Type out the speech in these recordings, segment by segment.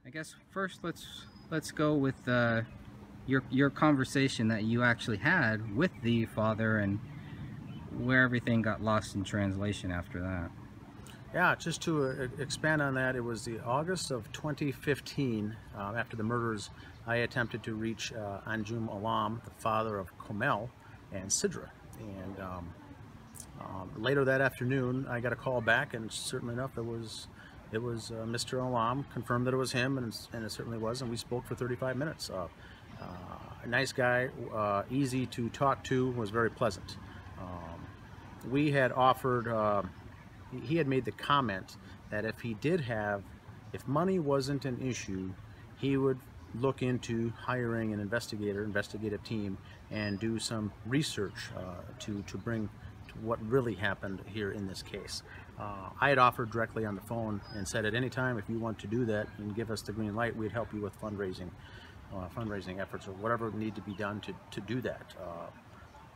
I guess first let's go with your conversation that you actually had with the father and where everything got lost in translation after that. Yeah, just to expand on that, it was the August of 2015, after the murders, I attempted to reach Anjum Alam, the father of Komel and Sidra. And later that afternoon, I got a call back, and certainly enough, it was Mr. Alam, confirmed that it was him, and it certainly was, and we spoke for 35 minutes. A nice guy, easy to talk to, was very pleasant. We had offered, he had made the comment that if money wasn't an issue, he would look into hiring an investigative team, and do some research to bring to what really happened here in this case. I had offered directly on the phone and said, at any time, if you want to do that and give us the green light, we'd help you with fundraising efforts or whatever need to be done to do that.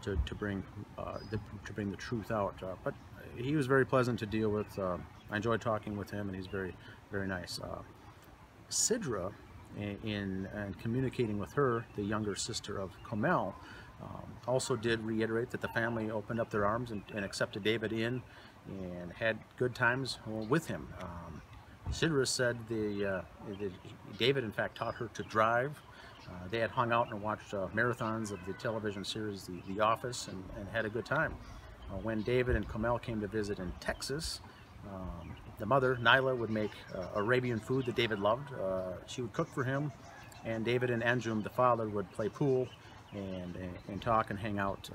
To bring the truth out, but he was very pleasant to deal with. I enjoyed talking with him, and he's very, very nice. Sidra, in communicating with her, the younger sister of Komel, also did reiterate that the family opened up their arms and accepted David in, and had good times with him. Sidra said David, in fact, taught her to drive. They had hung out and watched marathons of the television series The Office, and had a good time. When David and Komel came to visit in Texas, the mother, Nyla, would make Arabian food that David loved. She would cook for him, and David and Anjum, the father, would play pool and talk and hang out.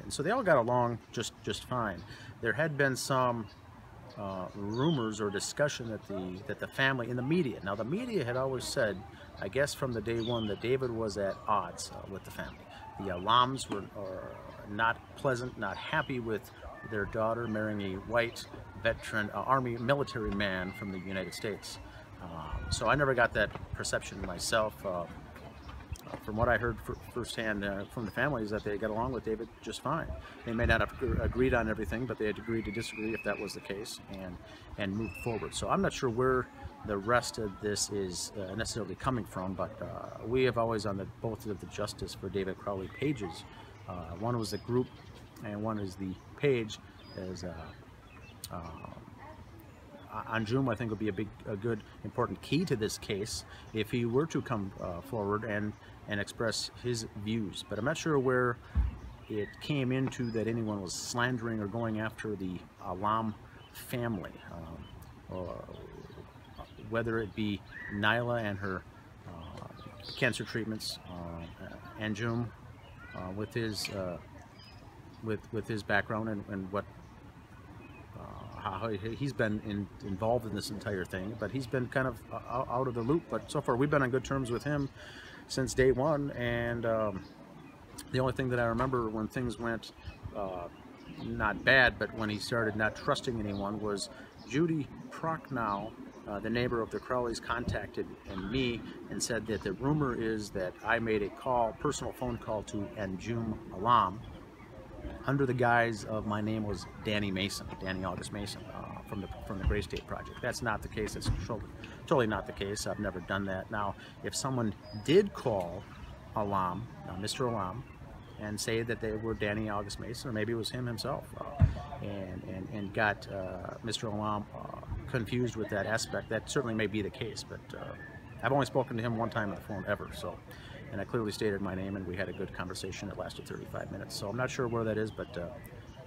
And so they all got along just fine. There had been some rumors or discussion that the family, in the media, now the media had always said, I guess from the day one, that David was at odds with the family. The Alams were not pleasant, not happy with their daughter marrying a white veteran Army military man from the United States. So I never got that perception myself. From what I heard firsthand from the family, is that they got along with David just fine. They may not have agreed on everything, but they had agreed to disagree if that was the case, and moved forward. So I'm not sure where the rest of this is necessarily coming from, but we have always, on both of the Justice for David Crowley pages, one was the group and one is the page, as Anjum, I think, would be a good, important key to this case if he were to come forward and express his views. But I'm not sure where it came into that anyone was slandering or going after the Alam family, or whether it be Nyla and her cancer treatments, Anjum with his background and what. How he's been involved in this entire thing, but he's been kind of out of the loop. But so far, we've been on good terms with him since day one. And the only thing that I remember when things went not bad, but when he started not trusting anyone, was Judy Prochnow, the neighbor of the Crowleys, contacted me and said that the rumor is that I made a personal phone call to Anjum Alam, under the guise of my name was Danny August Mason, from the Gray State Project. That's not the case. It's totally not the case. I've never done that. Now, if someone did call Alam, Mr. Alam, and say that they were Danny August Mason, or maybe it was him himself, and got Mr. Alam confused with that aspect, that certainly may be the case. But I've only spoken to him one time on the phone ever, so. And I clearly stated my name, and we had a good conversation that lasted 35 minutes. So I'm not sure where that is, but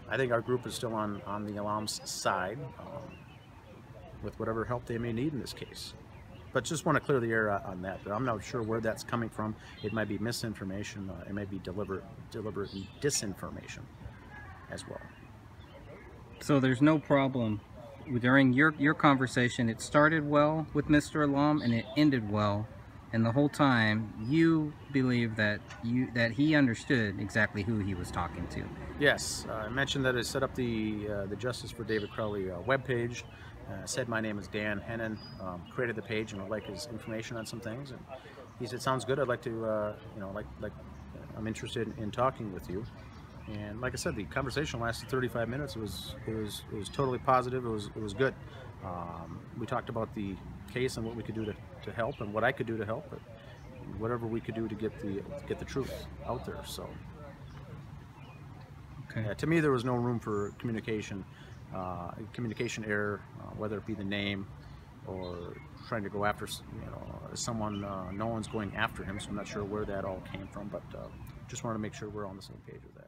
I think our group is still on the Alam's side, with whatever help they may need in this case. But just want to clear the air on that. But I'm not sure where that's coming from. It might be misinformation. It may be deliberate disinformation as well. So there's no problem during your conversation. It started well with Mr. Alam and it ended well. And the whole time, you believe that he understood exactly who he was talking to. Yes, I mentioned that I set up the Justice for David Crowley webpage. Said my name is Dan Hennen. Created the page and would like his information on some things. And he said, "Sounds good. I'd like to, I'm interested in talking with you." And like I said, the conversation lasted 35 minutes. It was totally positive. It was good. We talked about the case and what we could do to help, and what I could do to help, but whatever we could do to get the truth out there. So, Okay. to me, there was no room for communication error, whether it be the name or trying to go after someone. No one's going after him, so I'm not sure where that all came from, but just wanted to make sure we're on the same page with that.